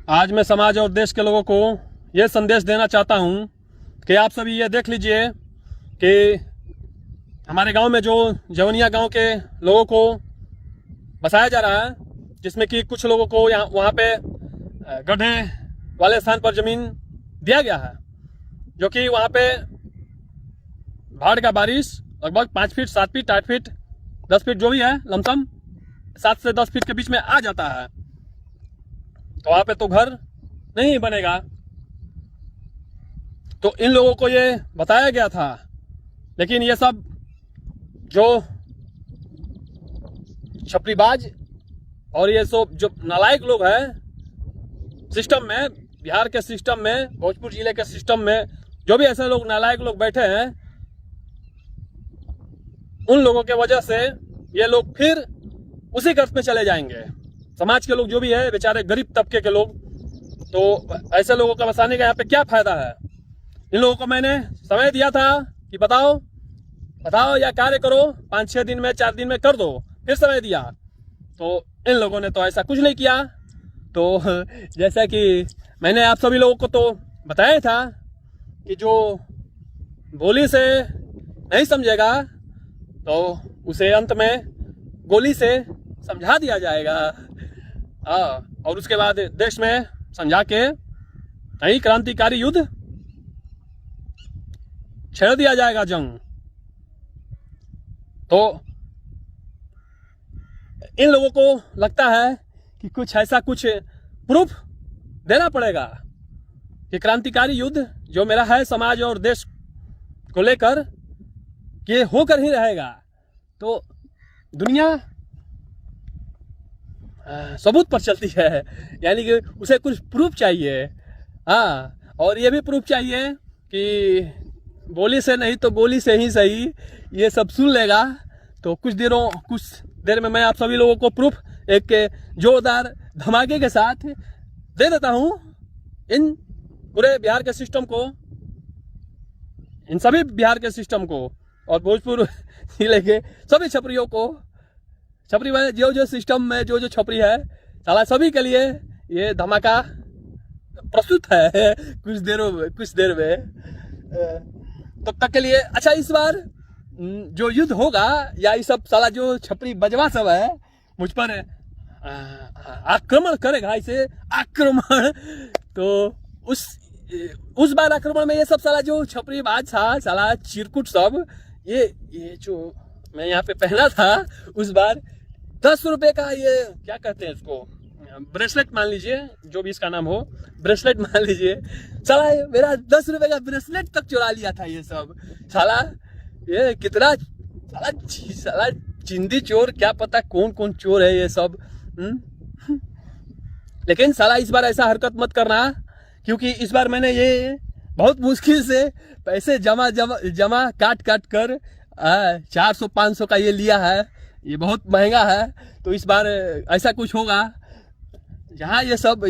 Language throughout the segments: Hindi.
आज मैं समाज और देश के लोगों को ये संदेश देना चाहता हूँ कि आप सभी ये देख लीजिए कि हमारे गांव में जो जवनिया गांव के लोगों को बसाया जा रहा है, जिसमें कि कुछ लोगों को वहाँ पे गड्ढे वाले स्थान पर ज़मीन दिया गया है, जो कि वहाँ पे बाढ़ का बारिश लगभग 5 फीट 7 फीट 8 फीट 10 फीट जो भी है, लमसम 7 से 10 फीट के बीच में आ जाता है। तो वहाँ पे तो घर नहीं बनेगा। तो इन लोगों को ये बताया गया था, लेकिन ये सब जो छपरीबाज और ये सब जो नालायक लोग हैं सिस्टम में, बिहार के सिस्टम में, भोजपुर जिले के सिस्टम में जो भी ऐसे लोग नालायक लोग बैठे हैं, उन लोगों के वजह से ये लोग फिर उसी गर्त में चले जाएंगे। समाज के लोग जो भी है, बेचारे गरीब तबके के लोग, तो ऐसे लोगों का बसाने का यहाँ पे क्या फायदा है। इन लोगों को मैंने समय दिया था कि बताओ या कार्य करो, 5-6 दिन में 4 दिन में कर दो, फिर समय दिया। तो इन लोगों ने तो ऐसा कुछ नहीं किया। तो जैसा कि मैंने आप सभी लोगों को तो बताया था कि जो बोली से नहीं समझेगा तो उसे अंत में गोली से समझा दिया जाएगा। और उसके बाद देश में समझा के नई क्रांतिकारी युद्ध छेड़ दिया जाएगा, जंग। तो इन लोगों को लगता है कि कुछ ऐसा कुछ प्रूफ देना पड़ेगा कि क्रांतिकारी युद्ध जो मेरा है समाज और देश को लेकर, कि होकर ही रहेगा। तो दुनिया सबूत पर चलती है, यानी कि उसे कुछ प्रूफ चाहिए। हाँ, और ये भी प्रूफ चाहिए कि बोली से नहीं तो गोली से ही सही, ये सब सुन लेगा। तो कुछ देर में मैं आप सभी लोगों को प्रूफ एक जोरदार धमाके के साथ दे देता हूँ। इन पूरे बिहार के सिस्टम को, इन सभी बिहार के सिस्टम को और भोजपुर जिले के सभी छपरियों को, छपरी में जो सिस्टम में जो छपरी है, साला सभी के लिए ये धमाका प्रस्तुत है कुछ देर में। तब तक के लिए अच्छा, इस बार जो युद्ध होगा या ये सब साला जो छपरी बजवा सब है मुझ पर आक्रमण करेगा, इसे आक्रमण, तो उस बार आक्रमण में ये सब साला जो छपरी बाज था, साला चिरकुट सब, ये जो मैं यहाँ पे पहना था उस बार 10 रुपए का, ये क्या कहते हैं इसको, ब्रेसलेट मान लीजिए, जो भी इसका नाम हो, ब्रेसलेट मान लीजिए, साला मेरा 10 रुपए का ब्रेसलेट तक चुरा लिया था ये सब। साला ये कितना साला चिंदी चोर, क्या पता कौन कौन चोर है ये सब। लेकिन साला इस बार ऐसा हरकत मत करना, क्योंकि इस बार मैंने ये बहुत मुश्किल से पैसे जमा काट कर 400-500 का ये लिया है, ये बहुत महंगा है। तो इस बार ऐसा कुछ होगा जहाँ ये सब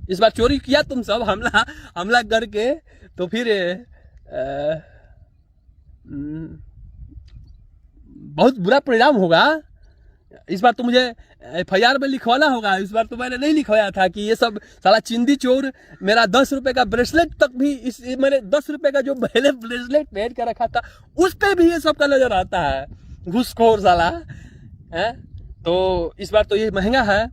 इस बार चोरी किया तुम सब हमला करके, तो फिर बहुत बुरा परिणाम होगा। इस बार तो मुझे FIR में लिखवाना होगा। इस बार तो मैंने नहीं लिखवाया था कि ये सब साला चिंदी चोर मेरा 10 रुपए का ब्रेसलेट तक भी, मैंने 10 रुपए का जो पहले ब्रेसलेट पहन कर रखा था उस पे भी ये सब का नजर आता है, घुसखोर साला है। तो इस बार तो ये महंगा है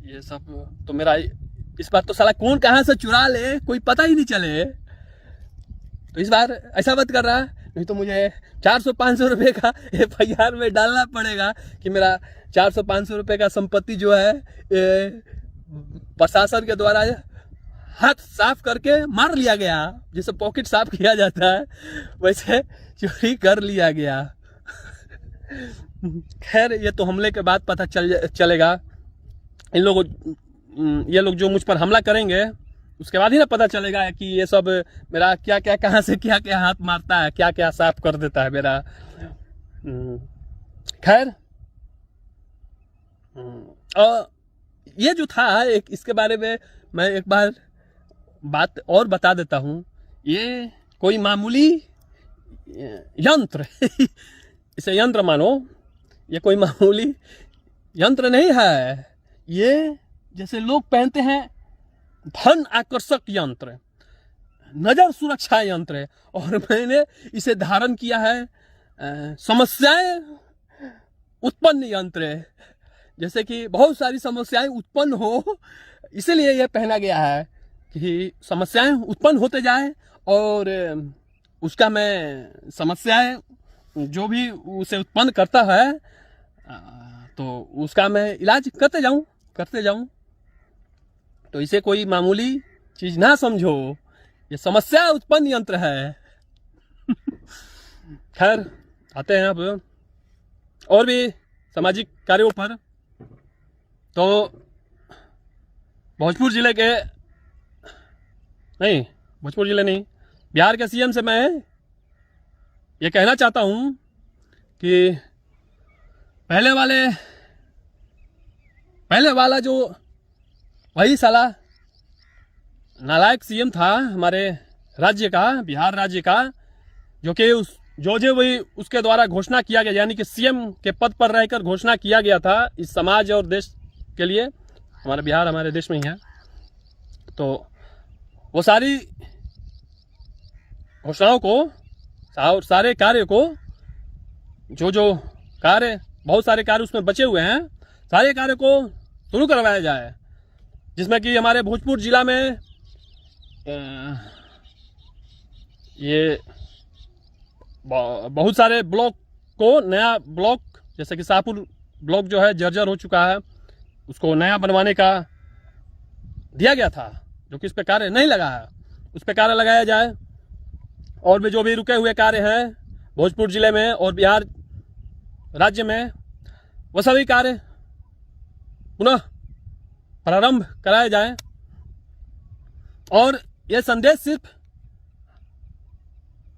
ये सब, तो मेरा इस बार तो साला कौन कहाँ से चुरा ले कोई पता ही नहीं चले। तो इस बार ऐसा मत कर रहा, नहीं तो मुझे 400-500 रुपये का FIR में डालना पड़ेगा कि मेरा 400-500 रुपये का संपत्ति जो है प्रशासन के द्वारा हाथ साफ करके मार लिया गया, जैसे पॉकेट साफ किया जाता है वैसे चोरी कर लिया गया। खैर, ये तो हमले के बाद पता चलेगा। ये लोग जो मुझ पर हमला करेंगे उसके बाद ही ना पता चलेगा कि ये सब मेरा क्या क्या कहाँ से क्या क्या हाथ मारता है, क्या क्या साफ कर देता है मेरा। खैर, और ये जो था इसके बारे में मैं एक बार बात और बता देता हूँ। ये कोई मामूली यंत्र इसे यंत्र मानो, ये कोई मामूली यंत्र नहीं है। ये जैसे लोग पहनते हैं धन आकर्षक यंत्र, नजर सुरक्षा यंत्र, और मैंने इसे धारण किया है समस्याएं उत्पन्न यंत्र। जैसे कि बहुत सारी समस्याएं उत्पन्न हो, इसीलिए यह पहना गया है कि समस्याएं उत्पन्न होते जाए और उसका मैं समस्याएं जो भी उसे उत्पन्न करता है तो उसका मैं इलाज करते जाऊं। तो इसे कोई मामूली चीज ना समझो, ये समस्या उत्पन्न यंत्र है। खैर, आते हैं अब और भी सामाजिक कार्यों पर। तो भोजपुर जिले नहीं, बिहार के सीएम से मैं ये कहना चाहता हूँ कि पहले वाला जो वही साला नालायक सीएम था हमारे राज्य का, बिहार राज्य का, जो कि जो वही उसके द्वारा घोषणा किया गया, यानी कि सीएम के पद पर रहकर घोषणा किया गया था इस समाज और देश के लिए। हमारा बिहार हमारे देश में ही है, तो वो सारी घोषणाओं को और सारे कार्य को, जो कार्य, बहुत सारे कार्य उसमें बचे हुए हैं, सारे कार्य को शुरू करवाया जाए। जिसमें कि हमारे भोजपुर जिला में ये बहुत सारे ब्लॉक को, नया ब्लॉक जैसे कि शाहपुर ब्लॉक जो है जर्जर हो चुका है, उसको नया बनवाने का दिया गया था, जो कि इस पे कार्य नहीं लगा है, उस पे कार्य लगाया जाए। और भी जो भी रुके हुए कार्य हैं भोजपुर जिले में और बिहार राज्य में, वो सभी कार्य पुनः प्रारंभ कराए जाए। और यह संदेश सिर्फ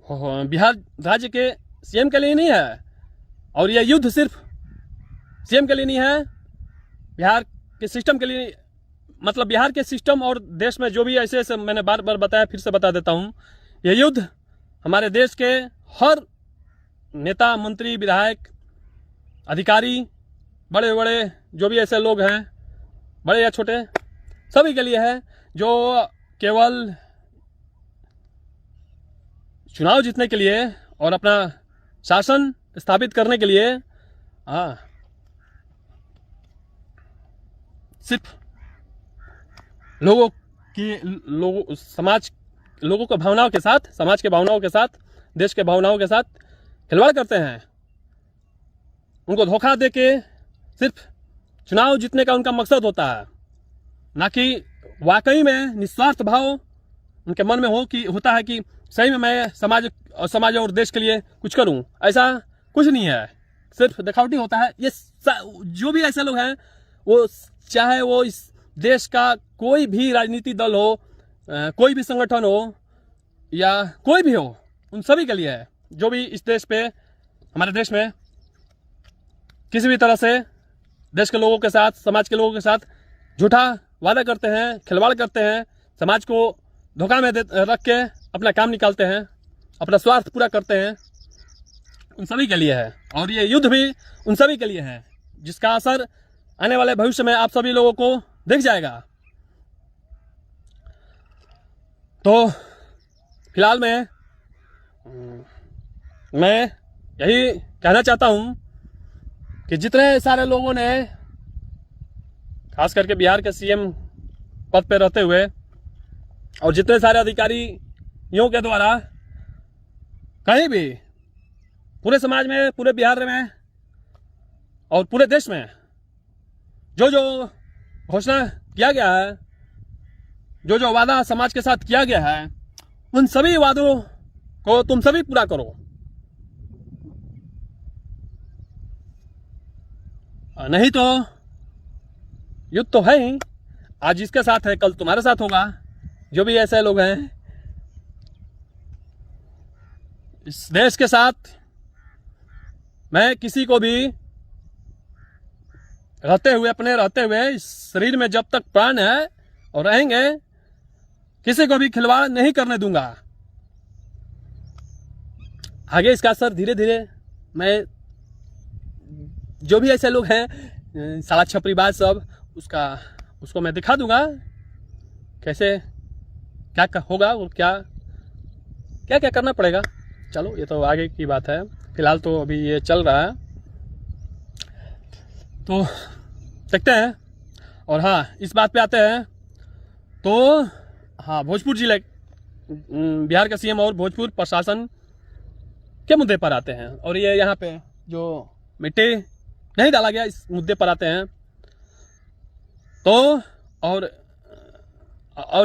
बिहार राज्य के सीएम के लिए नहीं है, और यह युद्ध सिर्फ सीएम के लिए नहीं है, बिहार के सिस्टम के लिए, मतलब बिहार के सिस्टम और देश में जो भी ऐसे मैंने बार बार बताया, फिर से बता देता हूँ, यह युद्ध हमारे देश के हर नेता, मंत्री, विधायक, अधिकारी, बड़े बड़े जो भी ऐसे लोग हैं, बड़े या छोटे, सभी के लिए है, जो केवल चुनाव जीतने के लिए और अपना शासन स्थापित करने के लिए सिर्फ लोगों के भावनाओं के साथ, समाज के भावनाओं के साथ, देश के भावनाओं के साथ खिलवाड़ करते हैं। उनको धोखा देके सिर्फ चुनाव जीतने का उनका मकसद होता है, ना कि वाकई में निस्वार्थ भाव उनके मन में होता है कि सही में मैं समाज और देश के लिए कुछ करूं। ऐसा कुछ नहीं है, सिर्फ दिखावटी होता है। ये जो भी ऐसे लोग हैं, वो चाहे वो इस देश का कोई भी राजनीतिक दल हो, कोई भी संगठन हो या कोई भी हो, उन सभी के लिए है। जो भी इस देश पे, हमारे देश में किसी भी तरह से देश के लोगों के साथ, समाज के लोगों के साथ झूठा वादा करते हैं, खिलवाड़ करते हैं, समाज को धोखा में रख के अपना काम निकालते हैं, अपना स्वार्थ पूरा करते हैं, उन सभी के लिए है। और ये युद्ध भी उन सभी के लिए है, जिसका असर आने वाले भविष्य में आप सभी लोगों को दिख जाएगा। तो फिलहाल मैं यही कहना चाहता हूं कि जितने सारे लोगों ने, खास करके बिहार के सीएम पद पर रहते हुए, और जितने सारे अधिकारियों के द्वारा कहीं भी पूरे समाज में, पूरे बिहार में और पूरे देश में जो घोषणा किया गया है, जो वादा समाज के साथ किया गया है, उन सभी वादों को तुम सभी पूरा करो। नहीं तो युद्ध तो है ही, आज इसके साथ है, कल तुम्हारे साथ होगा। जो भी ऐसे लोग हैं इस देश के साथ, मैं किसी को भी अपने रहते हुए इस शरीर में जब तक प्राण है और रहेंगे, किसी को भी खिलवाड़ नहीं करने दूंगा। आगे इसका असर धीरे धीरे, मैं जो भी ऐसे लोग हैं साला छपरीबाज सब, उसका उसको मैं दिखा दूंगा कैसे क्या होगा और क्या क्या क्या करना पड़ेगा। चलो ये तो आगे की बात है, फिलहाल तो अभी ये चल रहा है तो देखते हैं। और हाँ, इस बात पे आते हैं तो हाँ, भोजपुर जिले बिहार का सीएम और भोजपुर प्रशासन के मुद्दे पर आते हैं। और ये यहाँ पे जो मिट्टी नहीं डाला गया, इस मुद्दे पर आते हैं तो और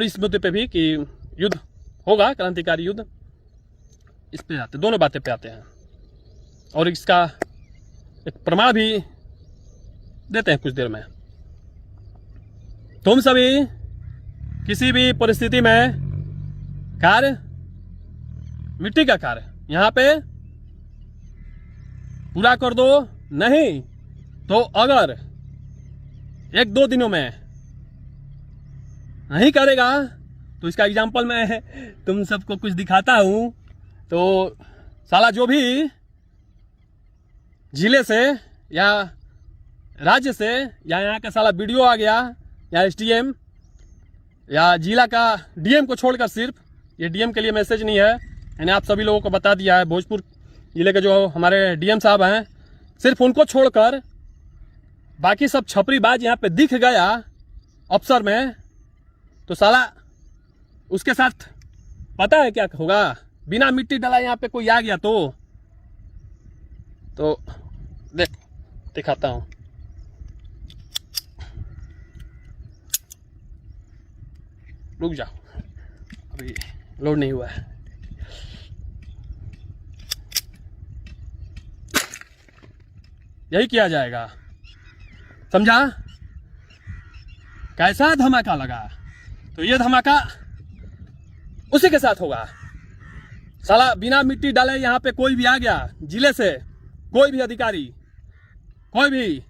इस मुद्दे पे भी कि युद्ध होगा, क्रांतिकारी युद्ध, इस पे आते, दोनों बातें पे आते हैं। और इसका एक प्रमाण भी देते हैं कुछ देर में। तुम सभी किसी भी परिस्थिति में कार्य, मिट्टी का कार्य यहाँ पे पूरा कर दो, नहीं तो अगर 1-2 दिनों में नहीं करेगा तो इसका एग्जाम्पल मैं तुम सबको कुछ दिखाता हूं। तो साला जो भी जिले से या राज्य से या यहाँ का साला वीडियो आ गया या एसडीएम या जिला का डीएम को छोड़कर, सिर्फ ये डीएम के लिए मैसेज नहीं है, मैंने आप सभी लोगों को बता दिया है। भोजपुर जिले के जो हमारे डीएम साहब हैं, सिर्फ उनको छोड़कर बाकी सब छपरीबाज यहाँ पे दिख गया अफसर में तो साला उसके साथ पता है क्या होगा। बिना मिट्टी डाला यहाँ पे कोई आ गया तो दिखाता हूँ। रुक जाओ, अभी लोड नहीं हुआ है। यही किया जाएगा, समझा? कैसा धमाका लगा तो ये धमाका उसी के साथ होगा। साला बिना मिट्टी डाले यहाँ पे कोई भी आ गया जिले से, कोई भी अधिकारी, कोई भी,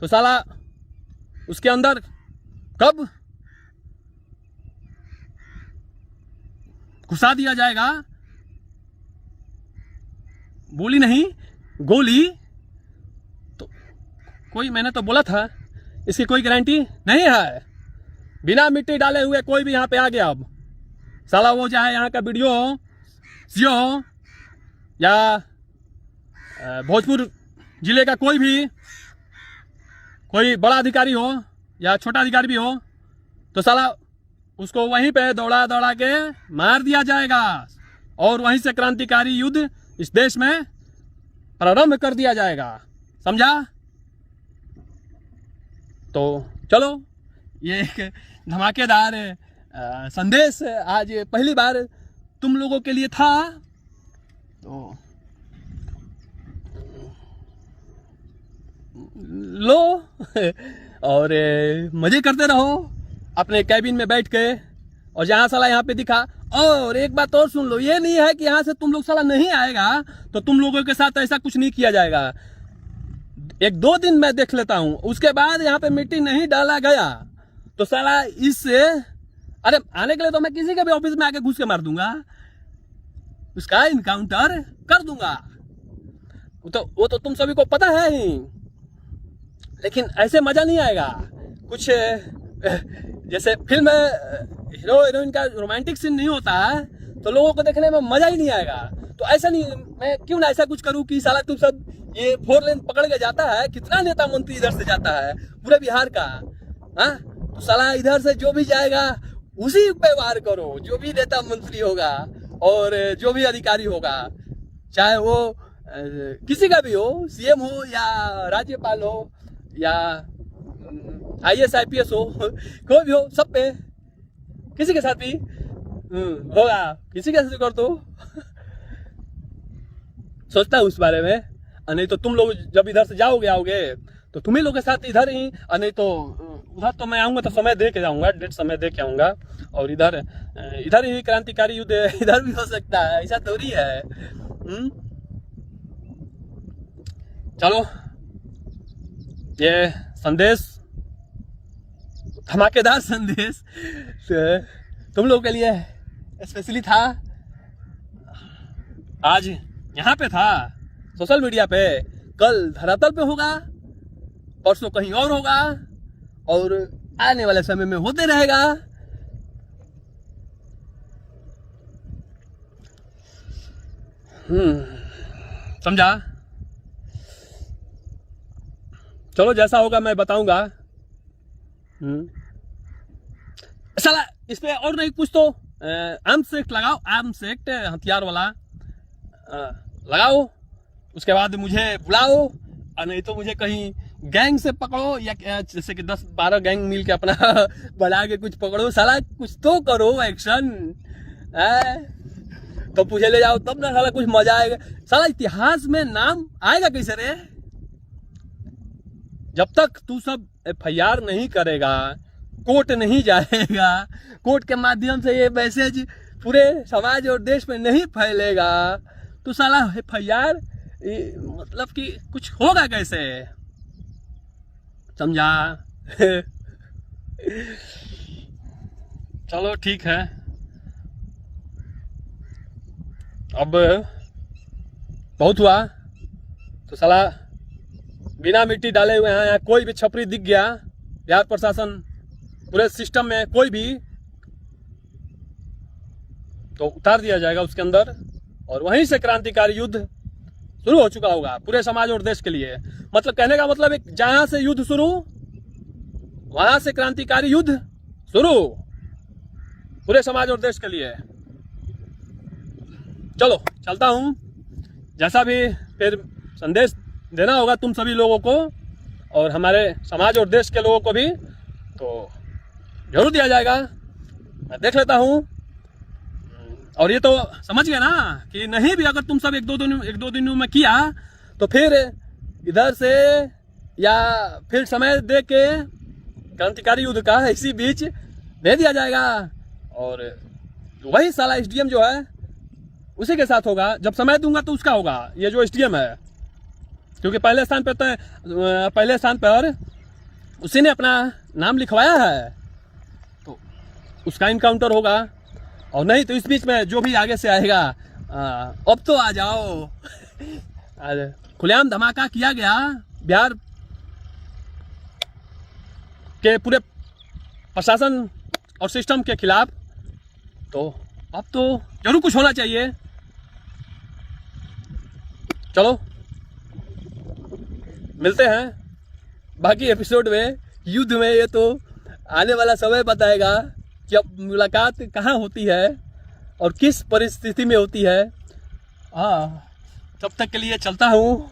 तो साला उसके अंदर कब घुसा दिया जाएगा, बोली नहीं गोली। तो कोई, मैंने तो बोला था इसकी कोई गारंटी नहीं है। बिना मिट्टी डाले हुए कोई भी यहाँ पे आ गया, अब साला वो चाहे यहाँ का वीडियो हो, सीओ हो या भोजपुर जिले का कोई बड़ा अधिकारी हो या छोटा अधिकारी भी हो, तो साला उसको वहीं पे दौड़ा दौड़ा के मार दिया जाएगा और वहीं से क्रांतिकारी युद्ध इस देश में प्रारंभ कर दिया जाएगा, समझा? तो चलो, ये एक धमाकेदार संदेश आज पहली बार तुम लोगों के लिए था। तो लो और मजे करते रहो अपने कैबिन में बैठ के। और जहाँ साला यहाँ पे दिखा, और एक बात और सुन लो, ये नहीं है कि यहाँ से तुम लोग साला नहीं आएगा तो तुम लोगों के साथ ऐसा कुछ नहीं किया जाएगा। 1-2 दिन मैं देख लेता हूँ, उसके बाद यहाँ पे मिट्टी नहीं डाला गया तो साला इससे, अरे आने के लिए तो मैं किसी के भी ऑफिस में आके घुस के मार दूंगा, उसका इनकाउंटर कर दूंगा। वो तो तुम सभी को पता है ही, लेकिन ऐसे मजा नहीं आएगा। कुछ जैसे फिल्म में हीरो हीरोइन का रोमांटिक सीन नहीं होता है तो लोगों को देखने में मजा ही नहीं आएगा। तो ऐसा नहीं, मैं क्यों ना ऐसा कुछ करूं कि साला तुम सब ये 4 लेन पकड़ के जाता है, कितना नेता मंत्री इधर से जाता है पूरे बिहार का, हाँ? तो साला इधर से जो भी जाएगा उसी पे वार करो, जो भी नेता मंत्री होगा और जो भी अधिकारी होगा, चाहे वो किसी का भी हो, सीएम हो या राज्यपाल हो या IAS IPS हो, कोई भी हो, सब पे, किसी के साथ भी होगा, किसी के साथ कर दो। सोचता हूँ उस बारे में। नहीं तो तुम लोग जब इधर से आओगे तो तुम्ही लोग के साथ इधर ही, नहीं तो उधर तो मैं आऊंगा तो समय दे के जाऊंगा, डेट समय दे के आऊंगा। और इधर ही क्रांतिकारी युद्ध इधर भी हो सकता है, ऐसा थोड़ी है। चलो, ये संदेश, धमाकेदार संदेश तुम लोगों के लिए स्पेशली था। आज यहाँ पे था सोशल मीडिया पे, कल धरातल पे होगा, परसों कहीं और होगा। और आने वाले समय में होते रहेगा। समझा? चलो जैसा होगा मैं बताऊंगा। साला इस पे और नहीं कुछ तो आर्म्स एक्ट लगाओ, आर्म्स एक्ट हथियार वाला लगाओ, उसके बाद मुझे बुलाओ, और नहीं तो मुझे कहीं गैंग से पकड़ो, या जैसे कि 10-12 गैंग मिल के अपना बना के कुछ पकड़ो। साला कुछ तो करो एक्शन, तो पूछे ले जाओ तब ना साला कुछ मजा आएगा। साला इतिहास में नाम आएगा कैसे रे? जब तक तू सब FIR नहीं करेगा, कोर्ट नहीं जाएगा, कोर्ट के माध्यम से ये मैसेज पूरे समाज और देश में नहीं फैलेगा, तो साला FIR मतलब कि कुछ होगा कैसे? समझा? चलो ठीक है, अब बहुत हुआ। तो साला बिना मिट्टी डाले हुए हैं, यहाँ कोई भी छपरी दिख गया, बिहार प्रशासन पूरे सिस्टम में कोई भी, तो उतार दिया जाएगा उसके अंदर, और वहीं से क्रांतिकारी युद्ध शुरू हो चुका होगा पूरे समाज और देश के लिए। मतलब कहने का मतलब एक, जहां से युद्ध शुरू वहां से क्रांतिकारी युद्ध शुरू पूरे समाज और देश के लिए। चलो चलता हूं, जैसा भी फिर संदेश देना होगा तुम सभी लोगों को और हमारे समाज और देश के लोगों को भी, तो जरूर दिया जाएगा। मैं देख लेता हूं। और ये तो समझ गया ना कि नहीं भी अगर तुम सब एक दो दिनों में किया, तो फिर इधर से या फिर समय दे के क्रांतिकारी युद्ध का इसी बीच दे दिया जाएगा, और वही साला SDM जो है उसी के साथ होगा। जब समय दूंगा तो उसका होगा, ये जो SDM है, क्योंकि पहले स्थान पर उसी ने अपना नाम लिखवाया है, तो उसका इनकाउंटर होगा। और नहीं तो इस बीच में जो भी आगे से आएगा, अब तो आ जाओ। खुलेआम धमाका किया गया बिहार के पूरे प्रशासन और सिस्टम के खिलाफ, तो अब तो जरूर कुछ होना चाहिए। चलो मिलते हैं बाकी एपिसोड में। युद्ध में ये तो आने वाला समय बताएगा कि अब मुलाकात कहाँ होती है और किस परिस्थिति में होती है। तब तक के लिए चलता हूँ।